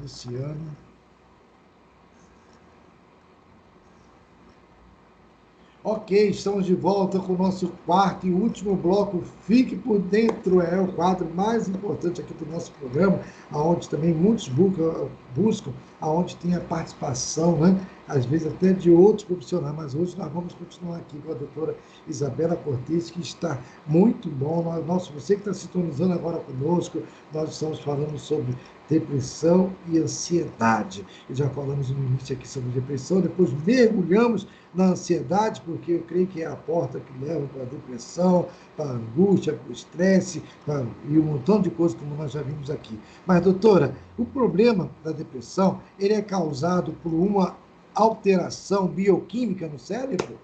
Luciano. Ok, estamos de volta com o nosso quarto e último bloco. Fique por dentro, é o quadro mais importante aqui do nosso programa, aonde também muitos buscam, aonde tem a participação, né? Às vezes até de outros profissionais, mas hoje nós vamos continuar aqui com a doutora Isabela Cortes, que está muito bom. Nossa, você que está sintonizando agora conosco, nós estamos falando sobre depressão e ansiedade. E já falamos no início aqui sobre depressão, depois mergulhamos na ansiedade, porque eu creio que é a porta que leva para a depressão, para a angústia, para o estresse, e um montão de coisas, como nós já vimos aqui. Mas, doutora, o problema da depressão, ele é causado por uma alteração bioquímica no cérebro?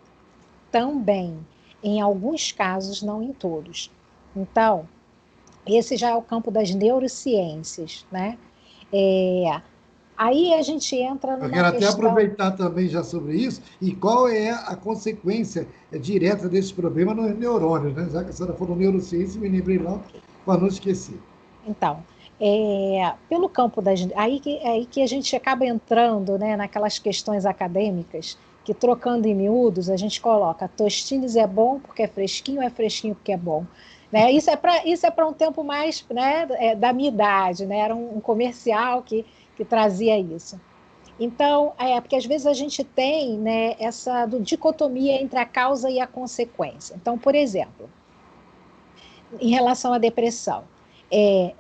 Também, em alguns casos, não em todos. Então, esse já é o campo das neurociências, né? Aí a gente entra Eu numa quero até questão. aproveitar também já sobre isso, e qual é a consequência direta desse problema nos neurônios, né? Já que a senhora falou neurociência, me lembrei lá para não esquecer. Então, pelo campo das. Aí que a gente acaba entrando, né, naquelas questões acadêmicas, que trocando em miúdos, a gente coloca Tostines é bom porque é fresquinho porque é bom. Né? Isso é para um tempo mais, né, da minha idade, né? Era um comercial que trazia isso. Então, porque às vezes a gente tem, né, essa dicotomia entre a causa e a consequência. Então, por exemplo, em relação à depressão.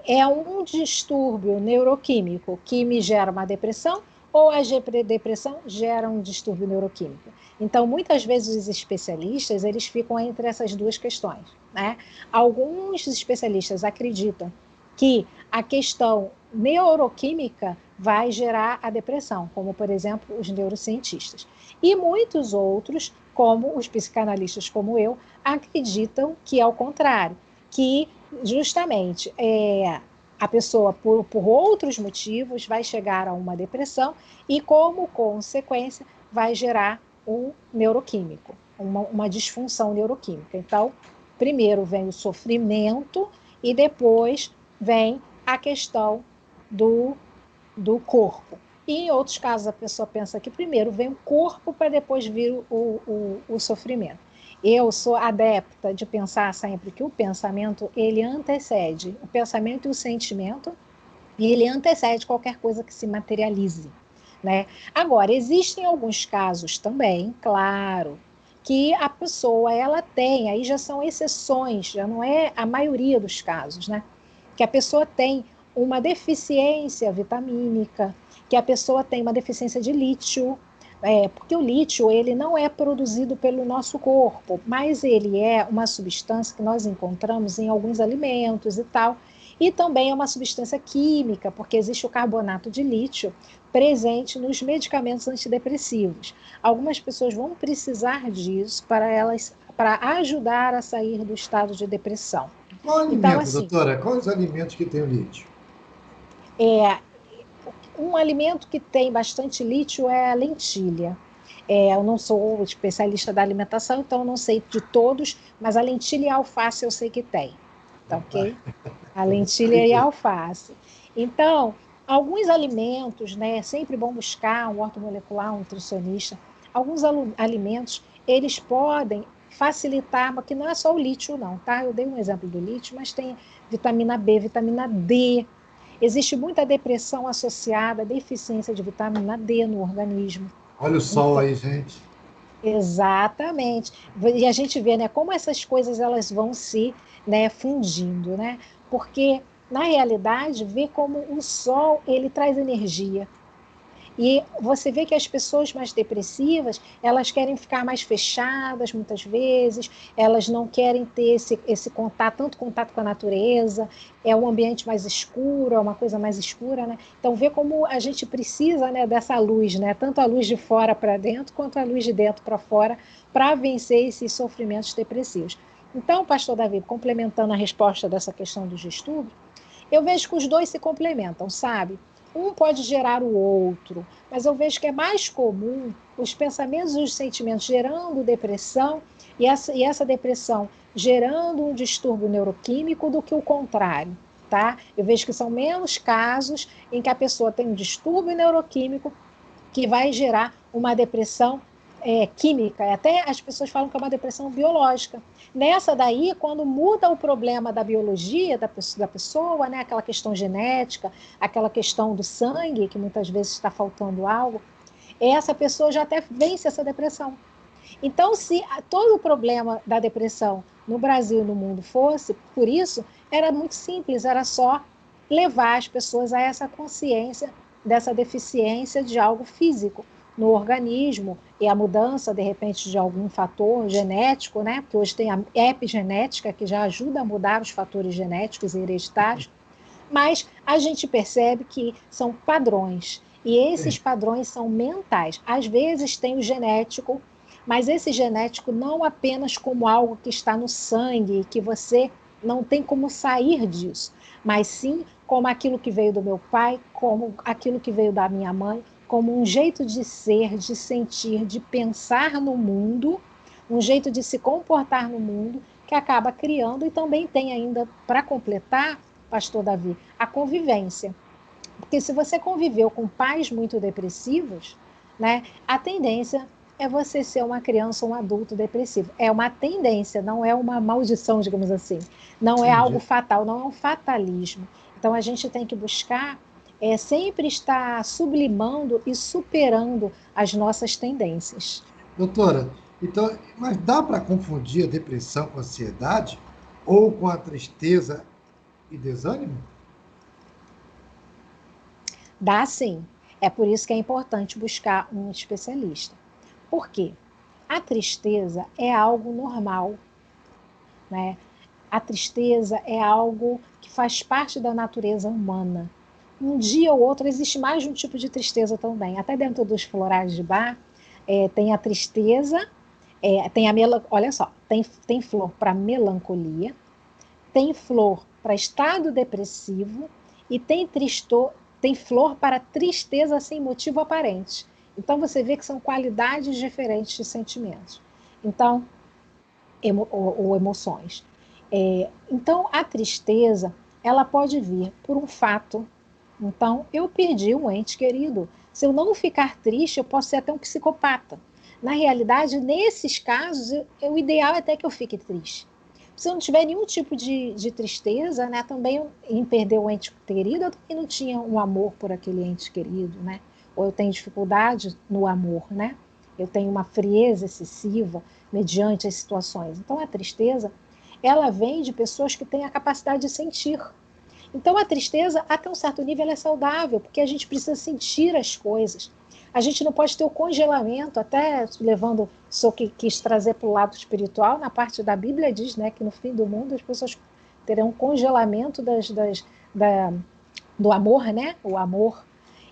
É um distúrbio neuroquímico que me gera uma depressão ou a depressão gera um distúrbio neuroquímico? Então, muitas vezes os especialistas, eles ficam entre essas duas questões, né? Alguns especialistas acreditam que a questão neuroquímica vai gerar a depressão, como, por exemplo, os neurocientistas. E muitos outros, como os psicanalistas como eu, acreditam que é o contrário, que justamente a pessoa, por outros motivos, vai chegar a uma depressão e, como consequência, vai gerar um neuroquímico, uma disfunção neuroquímica. Então, primeiro vem o sofrimento e depois vem a questão do, do corpo. E em outros casos, a pessoa pensa que primeiro vem o corpo para depois vir o sofrimento. Eu sou adepta de pensar sempre que o pensamento, ele antecede o pensamento e o sentimento, e ele antecede qualquer coisa que se materialize, né? Agora, existem alguns casos também, claro, que a pessoa, ela tem, aí já são exceções, já não é a maioria dos casos, né? Que a pessoa tem uma deficiência vitamínica, que a pessoa tem uma deficiência de lítio, porque o lítio ele não é produzido pelo nosso corpo, mas ele é uma substância que nós encontramos em alguns alimentos e tal, e também é uma substância química, porque existe o carbonato de lítio presente nos medicamentos antidepressivos. Algumas pessoas vão precisar disso para ajudar a sair do estado de depressão. Qual Então, alimento, assim, doutora? Quais os alimentos que têm o lítio? é, um alimento que tem bastante lítio é a lentilha. Eu não sou especialista da alimentação, então eu não sei de todos, mas a lentilha e a alface eu sei que tem, tá ok? A Então, lentilha e a alface. Então, alguns alimentos, né, é sempre bom buscar um ortomolecular, um nutricionista. Alguns alimentos, eles podem facilitar, mas que não é só o lítio, não, tá? Eu dei um exemplo do lítio, mas tem vitamina B, vitamina D. Existe muita depressão associada à deficiência de vitamina D no organismo. olha o sol Então, aí, gente. exatamente. E a gente vê, né, como essas coisas elas vão se, né, fundindo, né? Porque na realidade, vê como o sol ele traz energia. E você vê que as pessoas mais depressivas, elas querem ficar mais fechadas muitas vezes, elas não querem ter esse contato, tanto contato com a natureza, é um ambiente mais escuro, é uma coisa mais escura, né? Então vê como a gente precisa, né, dessa luz, né? Tanto a luz de fora para dentro, quanto a luz de dentro para fora, para vencer esses sofrimentos depressivos. Então, pastor Davi, complementando a resposta dessa questão dos distúrbios, eu vejo que os dois se complementam, sabe? Um pode gerar o outro, mas eu vejo que é mais comum os pensamentos e os sentimentos gerando depressão e essa depressão gerando um distúrbio neuroquímico do que o contrário. tá? Eu vejo que são menos casos em que a pessoa tem um distúrbio neuroquímico que vai gerar uma depressão química. Até as pessoas falam que é uma depressão biológica. Nessa daí, quando muda o problema da biologia da pessoa, né, aquela questão genética, aquela questão do sangue, que muitas vezes está faltando algo, essa pessoa já até vence essa depressão. Então, se todo o problema da depressão no Brasil e no mundo fosse por isso, era muito simples, era só levar as pessoas a essa consciência dessa deficiência de algo físico no organismo e a mudança, de repente, de algum fator genético, né? Porque hoje tem a epigenética, que já ajuda a mudar os fatores genéticos e hereditários, mas a gente percebe que são padrões, e esses padrões são mentais. Às vezes tem o genético, mas esse genético não apenas como algo que está no sangue, que você não tem como sair disso, mas sim como aquilo que veio do meu pai, como aquilo que veio da minha mãe, como um jeito de ser, de sentir, de pensar no mundo, um jeito de se comportar no mundo, que acaba criando, e também tem ainda, para completar, pastor Davi, a convivência. Porque se você conviveu com pais muito depressivos, né, a tendência é você ser uma criança ou um adulto depressivo. É uma tendência, não é uma maldição, digamos assim. Não é algo fatal, não é um fatalismo. Então a gente tem que buscar sempre estar sublimando e superando as nossas tendências. Doutora, então, mas dá para confundir a depressão com a ansiedade ou com a tristeza e desânimo? Dá sim. É por isso que é importante buscar um especialista. Por quê? A tristeza é algo normal, né? A tristeza é algo que faz parte da natureza humana. Um dia ou outro existe mais de um tipo de tristeza também. Até dentro dos florais de bar, tem a tristeza, tem a olha só, tem flor para melancolia, tem flor para estado depressivo e tem flor para tristeza sem motivo aparente. Então você vê que são qualidades diferentes de sentimentos. Então, ou emoções. Então, a tristeza, ela pode vir por um fato. Então, eu perdi um ente querido. Se eu não ficar triste, eu posso ser até um psicopata. Na realidade, nesses casos, o ideal é até que eu fique triste. Se eu não tiver nenhum tipo de tristeza, né, também em perder o ente querido, eu também não tinha um amor por aquele ente querido, né? Ou eu tenho dificuldade no amor, né? Eu tenho uma frieza excessiva mediante as situações. Então, a tristeza, ela vem de pessoas que têm a capacidade de sentir. Então, a tristeza, até um certo nível, ela é saudável, porque a gente precisa sentir as coisas. A gente não pode ter o congelamento, até levando, só que quis trazer para o lado espiritual, na parte da Bíblia diz, né, que no fim do mundo as pessoas terão um congelamento do amor, né? O amor.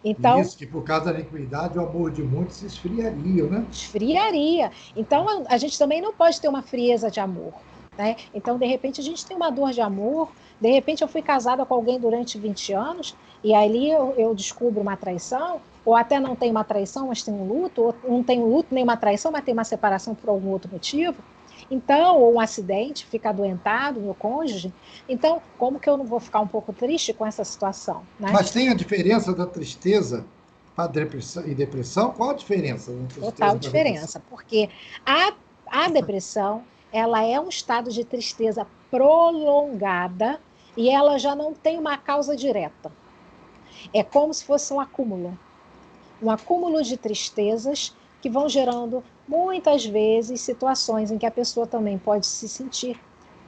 Então, Isso, que por causa da iniquidade o amor de muitos se esfriaria, né? esfriaria. Então, a gente também não pode ter uma frieza de amor. Né? Então, de repente, a gente tem uma dor de amor. De repente, eu fui casada com alguém durante 20 anos e ali eu descubro uma traição, ou até não tem uma traição, mas tem um luto, ou não tem um luto nem uma traição, mas tem uma separação por algum outro motivo. Então, ou um acidente, fica adoentado, meu cônjuge. Então, como que eu não vou ficar um pouco triste com essa situação? Né? Mas tem a diferença da tristeza para depressão e depressão? Qual a diferença da Total tristeza para a depressão? diferença, porque a depressão, ela é um estado de tristeza prolongada e ela já não tem uma causa direta. É como se fosse um acúmulo de tristezas que vão gerando muitas vezes situações em que a pessoa também pode se sentir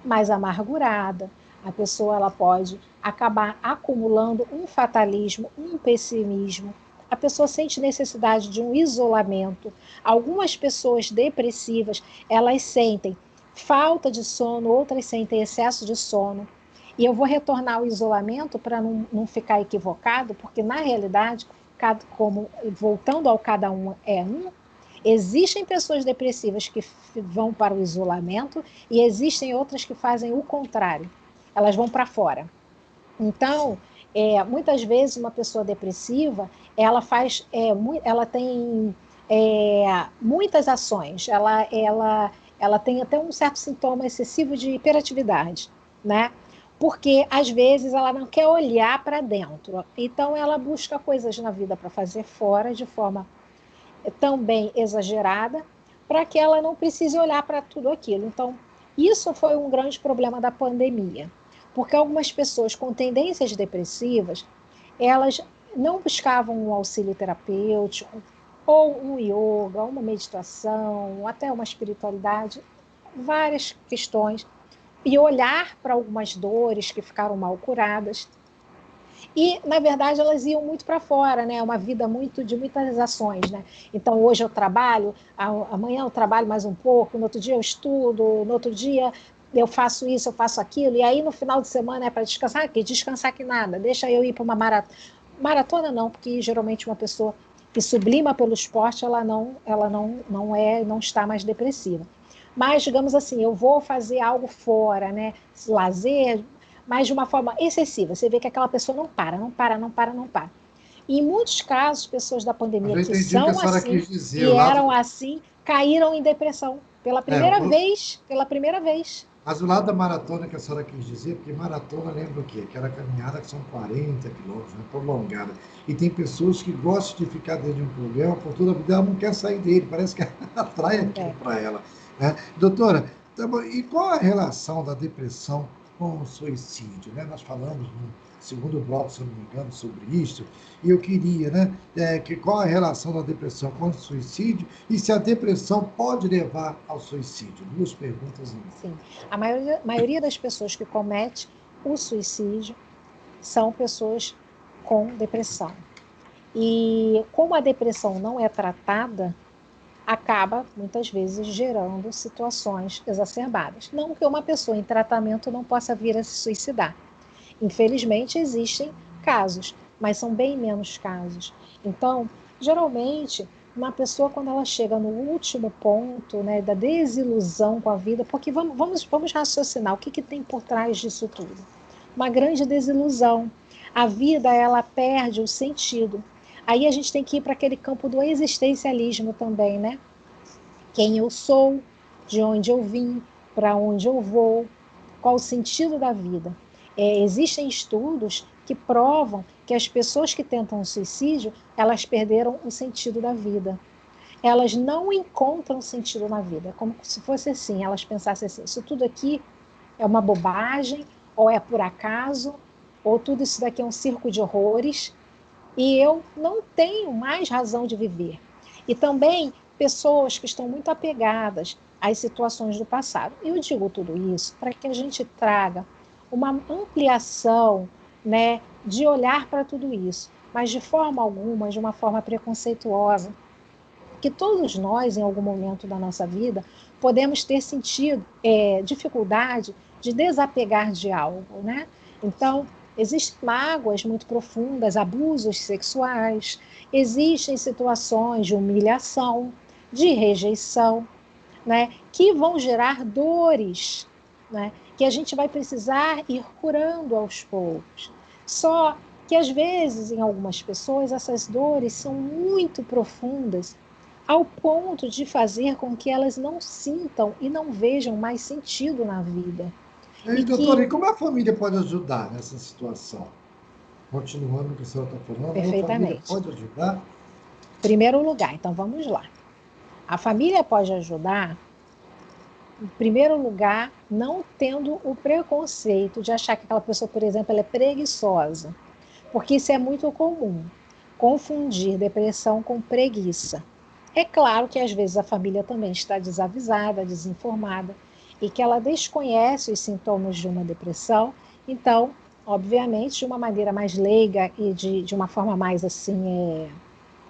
mais amargurada, a pessoa ela pode acabar acumulando um fatalismo, um pessimismo, a pessoa sente necessidade de um isolamento. Algumas pessoas depressivas, elas sentem falta de sono, outras sentem excesso de sono. E eu vou retornar ao isolamento para não ficar equivocado, porque na realidade, como voltando ao cada um é um, existem pessoas depressivas que vão para o isolamento e existem outras que fazem o contrário. Elas vão para fora. Então, muitas vezes uma pessoa depressiva, ela tem muitas ações, ela tem até um certo sintoma excessivo de hiperatividade, né? porque às vezes ela não quer olhar para dentro. Então ela busca coisas na vida para fazer fora de forma também exagerada, para que ela não precise olhar para tudo aquilo. Então, isso foi um grande problema da pandemia, porque algumas pessoas com tendências depressivas, elas não buscavam um auxílio terapêutico, ou um yoga, uma meditação, até uma espiritualidade, várias questões, e olhar para algumas dores que ficaram mal curadas. E, na verdade, elas iam muito para fora, né? Uma vida muito de muitas ações, né? Então, hoje eu trabalho, amanhã eu trabalho mais um pouco, no outro dia eu estudo, no outro dia eu faço isso, eu faço aquilo, e aí no final de semana é para descansar, que descansar que nada, deixa eu ir para uma maratona. Maratona não, porque geralmente uma pessoa que sublima pelo esporte, não está mais depressiva. Mas, digamos assim, eu vou fazer algo fora, né? Lazer, mas de uma forma excessiva. Você vê que aquela pessoa não para, não para, não para, não para. E em muitos casos, pessoas da Mas pandemia eu que entendi o que a são senhora assim quis dizer. e O lado, eram assim, caíram em depressão pela é, primeira vez, pela primeira vez. mas o lado da maratona que a senhora quis dizer, porque maratona lembra o quê? Aquela caminhada que são 40 quilômetros, né, prolongada. E tem pessoas que gostam de ficar dentro de um problema por toda a vida, ela não quer sair dele, parece que atrai aquilo É. para ela. Né? Doutora, tá bom, e qual a relação da depressão com o suicídio? Né? Nós falamos no segundo bloco, se eu não me engano, sobre isso, e eu queria, né, que qual a relação da depressão com o suicídio e se a depressão pode levar ao suicídio? Duas perguntas em uma. Sim. A maioria das pessoas que comete o suicídio são pessoas com depressão. E como a depressão não é tratada, acaba muitas vezes gerando situações exacerbadas. Não que uma pessoa em tratamento não possa vir a se suicidar. Infelizmente existem casos, mas são bem menos casos. Então, geralmente, uma pessoa quando ela chega no último ponto, né, da desilusão com a vida, porque vamos raciocinar o que tem por trás disso tudo. Uma grande desilusão. A vida ela perde o sentido. Aí a gente tem que ir para aquele campo do existencialismo também, né? Quem eu sou, de onde eu vim, para onde eu vou, qual o sentido da vida. Existem estudos que provam que as pessoas que tentam suicídio, elas perderam o sentido da vida. Elas não encontram sentido na vida. É como se fosse assim, elas pensassem assim, isso tudo aqui é uma bobagem, ou é por acaso, ou tudo isso daqui é um circo de horrores, e eu não tenho mais razão de viver. E também pessoas que estão muito apegadas às situações do passado. Eu digo tudo isso para que a gente traga uma ampliação, né, de olhar para tudo isso, mas de forma alguma, de uma forma preconceituosa, que todos nós, em algum momento da nossa vida, podemos ter sentido dificuldade de desapegar de algo, né? Então, existem mágoas muito profundas, abusos sexuais, existem situações de humilhação, de rejeição, né? Que vão gerar dores, né? Que a gente vai precisar ir curando aos poucos. Só que, às vezes, em algumas pessoas, essas dores são muito profundas ao ponto de fazer com que elas não sintam e não vejam mais sentido na vida. E aí, E doutora, que, e como a família pode ajudar nessa situação? Continuando o que a senhora está falando, a família perfeitamente, pode ajudar? primeiro lugar, então vamos lá. A família pode ajudar, em primeiro lugar, não tendo o preconceito de achar que aquela pessoa, por exemplo, ela é preguiçosa, porque isso é muito comum, confundir depressão com preguiça. É claro que às vezes a família também está desavisada, desinformada, e que ela desconhece os sintomas de uma depressão, então, obviamente, de uma maneira mais leiga e de uma forma mais assim,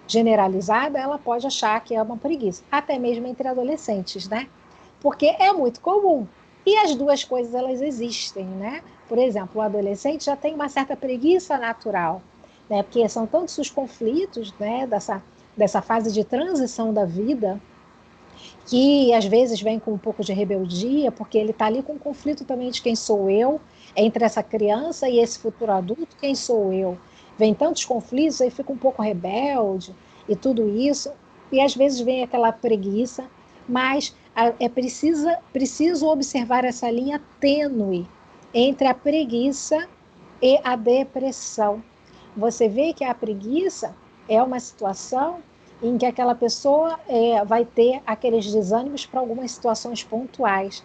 generalizada, ela pode achar que é uma preguiça, até mesmo entre adolescentes, né? Porque é muito comum. E as duas coisas, elas existem, né? Por exemplo, o adolescente já tem uma certa preguiça natural, né? Porque são tantos os conflitos, né? Dessa fase de transição da vida, que às vezes vem com um pouco de rebeldia, porque ele está ali com um conflito também de quem sou eu, entre essa criança e esse futuro adulto, quem sou eu? Vem tantos conflitos, aí fica um pouco rebelde e tudo isso, e às vezes vem aquela preguiça, mas preciso observar essa linha tênue entre a preguiça e a depressão. Você vê que a preguiça é uma situação em que aquela pessoa vai ter aqueles desânimos para algumas situações pontuais.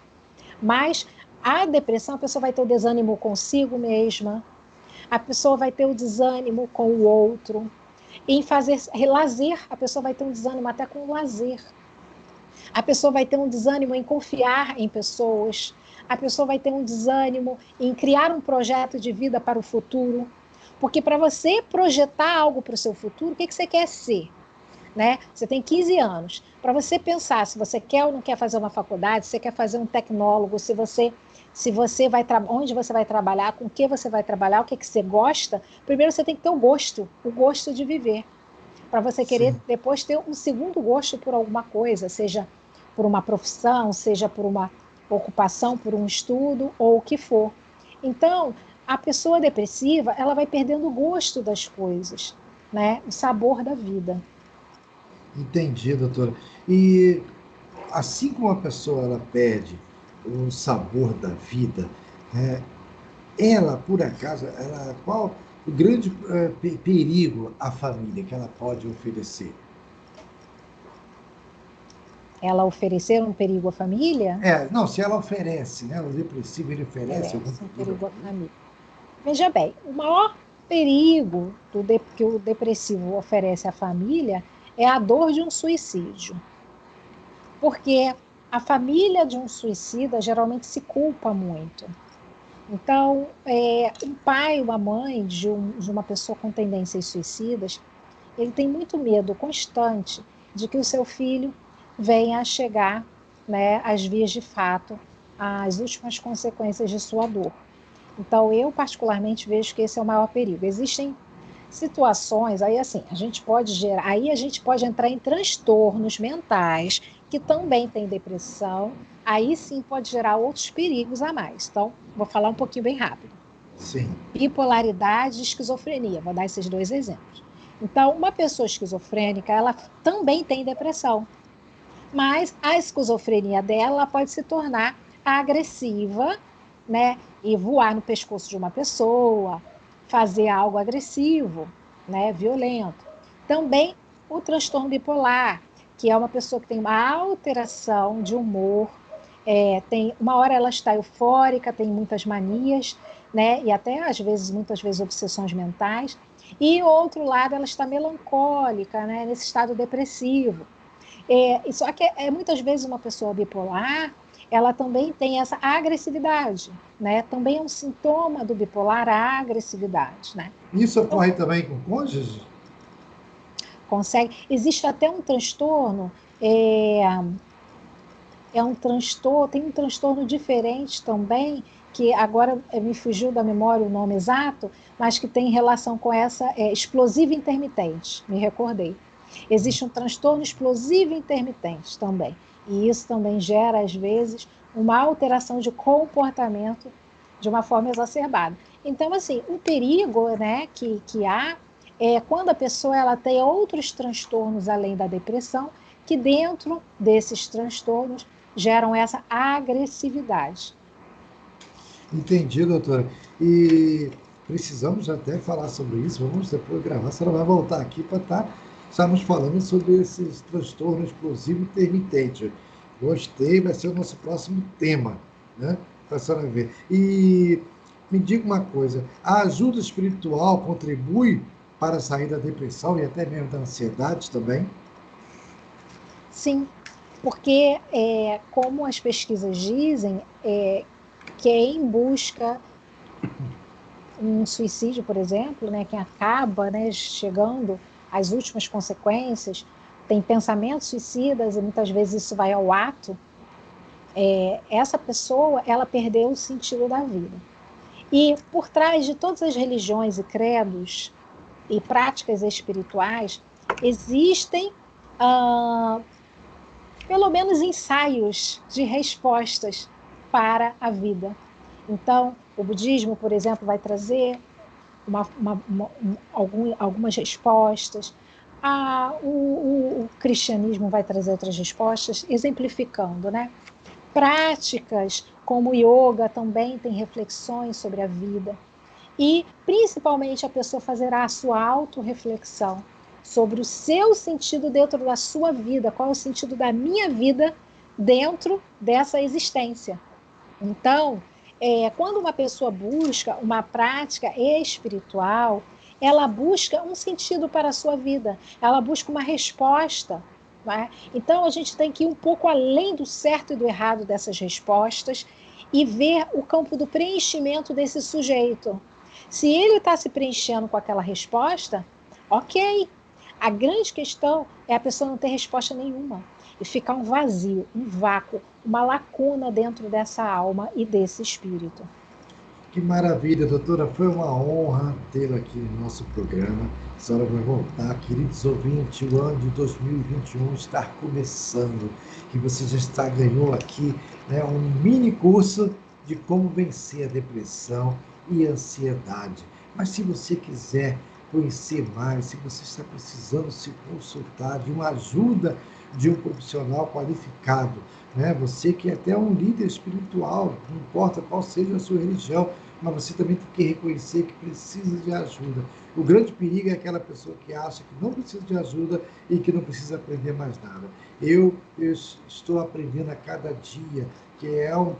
Mas a depressão, a pessoa vai ter o desânimo consigo mesma, a pessoa vai ter o desânimo com o outro. Em fazer lazer, a pessoa vai ter um desânimo até com o lazer. A pessoa vai ter um desânimo em confiar em pessoas. A pessoa vai ter um desânimo em criar um projeto de vida para o futuro. Porque para você projetar algo para o seu futuro, o que você quer ser? Né? Você tem 15 anos. Para você pensar se você quer ou não quer fazer uma faculdade, se você quer fazer um tecnólogo, se você vai onde você vai trabalhar, com o que você vai trabalhar, o que você gosta, primeiro você tem que ter o gosto de viver. Para você querer Sim. depois ter um segundo gosto por alguma coisa, seja por uma profissão, seja por uma ocupação, por um estudo ou o que for. Então, a pessoa depressiva, ela vai perdendo o gosto das coisas, né? O sabor da vida. Entendi, doutora. E assim como a pessoa ela perde o sabor da vida, é, ela, por acaso, qual o grande perigo à família que ela pode oferecer? Ela oferecer um perigo à família, Não, se ela oferece, né? O depressivo ele oferece algum oferece um perigo à perigo à família? família. Veja bem, o maior perigo que o depressivo oferece à família é a dor de um suicídio. Porque a família de um suicida geralmente se culpa muito. Então, um pai, uma mãe de uma pessoa com tendências suicidas, ele tem muito medo constante de que o seu filho venha a chegar, né, às vias de fato, às últimas consequências de sua dor. Então, eu particularmente vejo que esse é o maior perigo. Existem situações, aí assim, aí a gente pode entrar em transtornos mentais, que também tem depressão, aí sim pode gerar outros perigos a mais. Então, vou falar um pouquinho bem rápido. Sim, Bipolaridade e esquizofrenia, vou dar esses dois exemplos. Então, uma pessoa esquizofrênica, ela também tem depressão, mas a esquizofrenia dela pode se tornar agressiva, né? E voar no pescoço de uma pessoa, fazer algo agressivo, né? Violento. Também o transtorno bipolar, que é uma pessoa que tem uma alteração de humor, tem uma hora ela está eufórica, tem muitas manias, né? E até às vezes, muitas vezes, obsessões mentais. E outro lado, ela está melancólica, né? Nesse estado depressivo. Só que muitas vezes uma pessoa bipolar, ela também tem essa agressividade, né? Também é um sintoma do bipolar a agressividade, né? isso Então, ocorre também com cônjuges? existe até um transtorno, é, tem um transtorno diferente também, que agora me fugiu da memória o nome exato, mas que tem relação com essa explosiva intermitente, me recordei. Existe um transtorno explosivo intermitente também, e isso também gera, às vezes, uma alteração de comportamento de uma forma exacerbada. Então, assim, o perigo, né, que há é quando a pessoa ela tem outros transtornos além da depressão, que dentro desses transtornos geram essa agressividade. Entendi, doutora. E precisamos até falar sobre isso. Vamos depois gravar. A senhora vai voltar aqui para estarmos falando sobre esses transtornos explosivo intermitente. Gostei, vai ser o nosso próximo tema, né? Para a senhora ver. E me diga uma coisa: a ajuda espiritual contribui para sair da depressão e até mesmo da ansiedade também? Sim, porque, como as pesquisas dizem, quem busca um suicídio, por exemplo, né, quem acaba, né, chegando às últimas consequências, tem pensamentos suicidas e muitas vezes isso vai ao ato, essa pessoa, ela perdeu o sentido da vida. E por trás de todas as religiões e credos e práticas espirituais, existem pelo menos ensaios de respostas para a vida. Então, o budismo, por exemplo, vai trazer algumas respostas. O cristianismo vai trazer outras respostas, exemplificando, né? Práticas como yoga também tem reflexões sobre a vida. E, principalmente, a pessoa fazerá a sua autorreflexão sobre o seu sentido dentro da sua vida, qual é o sentido da minha vida dentro dessa existência. Então, quando uma pessoa busca uma prática espiritual, ela busca um sentido para a sua vida, ela busca uma resposta. Né? Então, a gente tem que ir um pouco além do certo e do errado dessas respostas e ver o campo do preenchimento desse sujeito. Se ele está se preenchendo com aquela resposta, ok. A grande questão é a pessoa não ter resposta nenhuma e ficar um vazio, um vácuo, uma lacuna dentro dessa alma e desse espírito. Que maravilha, doutora. Foi uma honra tê-la aqui no nosso programa. A senhora vai voltar, queridos ouvintes, o ano de 2021 está começando. E você já ganhou aqui, né, um mini curso de como vencer a depressão e a ansiedade. Mas se você quiser conhecer mais, se você está precisando se consultar de uma ajuda de um profissional qualificado, né? Você que é até um líder espiritual, não importa qual seja a sua religião, mas você também tem que reconhecer que precisa de ajuda. O grande perigo é aquela pessoa que acha que não precisa de ajuda e que não precisa aprender mais nada. Eu estou aprendendo a cada dia, que é um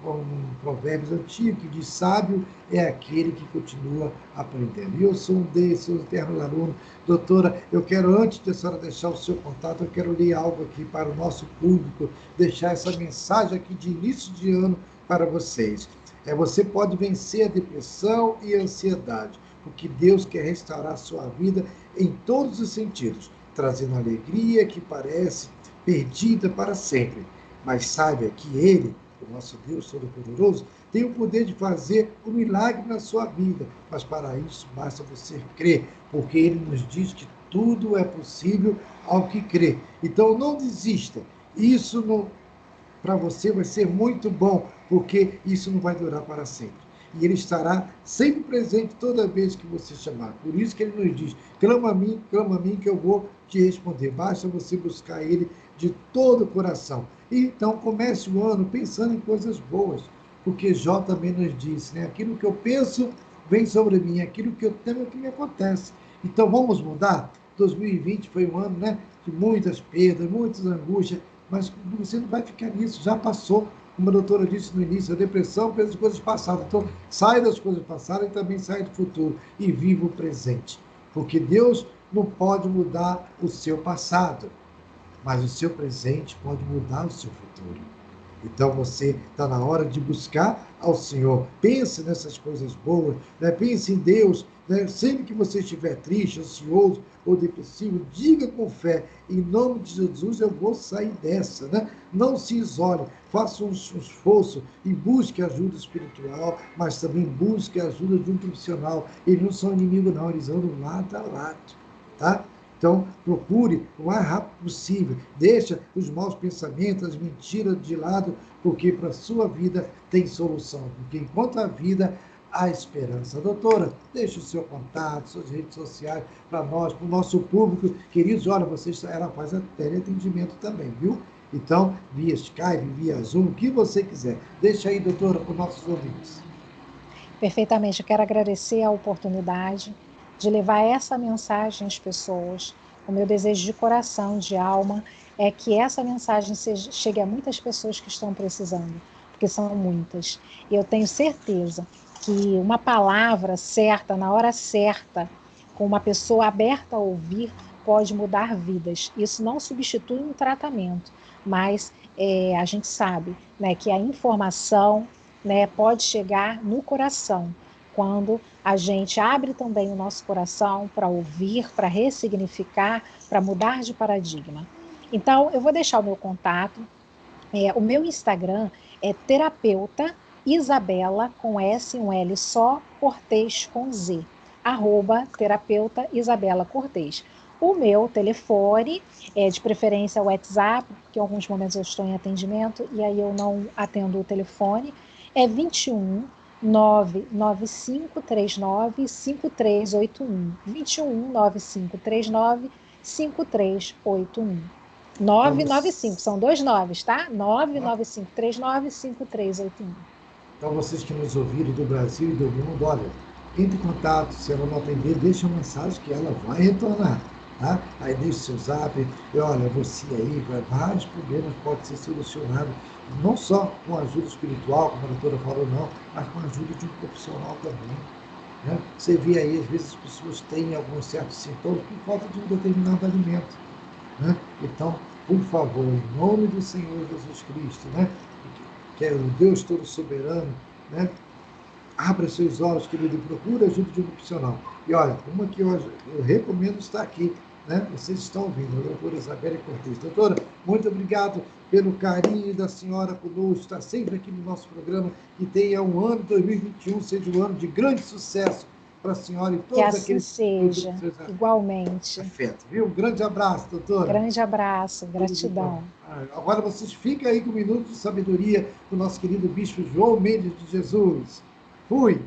provérbio antigo que diz: sábio é aquele que continua aprendendo. E eu sou um desses, sou um eterno aluno. Doutora, eu quero, antes de a senhora deixar o seu contato, eu quero ler algo aqui para o nosso público, deixar essa mensagem aqui de início de ano para vocês. Você pode vencer a depressão e a ansiedade, porque Deus quer restaurar a sua vida em todos os sentidos, trazendo alegria que parece perdida para sempre. Mas saiba que Ele, o nosso Deus Todo-Poderoso, tem o poder de fazer um milagre na sua vida, mas para isso basta você crer, porque Ele nos diz que tudo é possível ao que crê. Então não desista, isso não... para você vai ser muito bom, porque isso não vai durar para sempre. E Ele estará sempre presente toda vez que você chamar. Por isso que Ele nos diz: clama a mim, que eu vou te responder. Basta você buscar Ele de todo o coração. E então comece o ano pensando em coisas boas, porque Jó também nos disse, né? Aquilo que eu penso vem sobre mim, aquilo que eu temo é que me acontece. Então vamos mudar? 2020 foi um ano, né, de muitas perdas, muitas angústias, mas você não vai ficar nisso, já passou. Como a doutora disse no início, a depressão pelas coisas passadas. Então, sai das coisas passadas e também sai do futuro e viva o presente. Porque Deus não pode mudar o seu passado, mas o seu presente pode mudar o seu futuro. Então você está na hora de buscar ao Senhor. Pense nessas coisas boas, né? Pense em Deus. Né? Sempre que você estiver triste, ansioso ou depressivo, diga com fé: em nome de Jesus eu vou sair dessa. Né? Não se isole, faça um esforço e busque ajuda espiritual, mas também busque a ajuda de um profissional. Eles não são inimigos não, eles andam lado a lado. Tá? Então, procure o mais rápido possível. Deixa os maus pensamentos, as mentiras de lado, porque para a sua vida tem solução. Porque enquanto a vida, há esperança. Doutora, deixe o seu contato, suas redes sociais para nós, para o nosso público. Queridos, olha, ela faz teleatendimento também, viu? Então, via Skype, via Zoom, o que você quiser. Deixa aí, doutora, para os nossos ouvintes. Perfeitamente. Eu quero agradecer a oportunidade de levar essa mensagem às pessoas. O meu desejo de coração, de alma, é que essa mensagem chegue a muitas pessoas que estão precisando, porque são muitas. E eu tenho certeza que uma palavra certa, na hora certa, com uma pessoa aberta a ouvir, pode mudar vidas. Isso não substitui um tratamento, mas a gente sabe, né, que a informação, né, pode chegar no coração, quando a gente abre também o nosso coração para ouvir, para ressignificar, para mudar de paradigma. Então, eu vou deixar o meu contato. O meu Instagram é terapeuta Isabela, com S, um L só, Cortez com Z, @terapeuta Isabela Cortez. O meu telefone é de preferência o WhatsApp, porque em alguns momentos eu estou em atendimento e aí eu não atendo o telefone, é 21 99539 5381. 21 9539 5381. 995, são 2 9s, tá? 995395381. Então, vocês que nos ouviram do Brasil e do mundo, olha, entre em contato, se ela não atender, deixa uma mensagem que ela vai retornar, tá? Aí deixa o seu zap, e olha, você aí, vários problemas podem ser solucionados, não só com ajuda espiritual, como a doutora falou, não, mas com a ajuda de um profissional também. Né? Você vê aí, às vezes as pessoas têm alguns certos sintomas por falta de um determinado alimento. Né? Então, por favor, em nome do Senhor Jesus Cristo, né? Que é o Deus todo soberano, né? Abra seus olhos, querido, e procure a ajuda de um profissional. E olha, uma que eu recomendo estar aqui, né? Vocês estão ouvindo, a doutora Isabelle Cortes. Doutora, muito obrigado pelo carinho da senhora conosco, está sempre aqui no nosso programa, e tenha um ano 2021, seja um ano de grande sucesso para a senhora e todos aqueles que assim seja, igualmente. Afeto, viu? Um grande abraço, doutora. Grande abraço, gratidão. Agora vocês ficam aí com o Minuto de Sabedoria do nosso querido Bispo João Mendes de Jesus. Fui!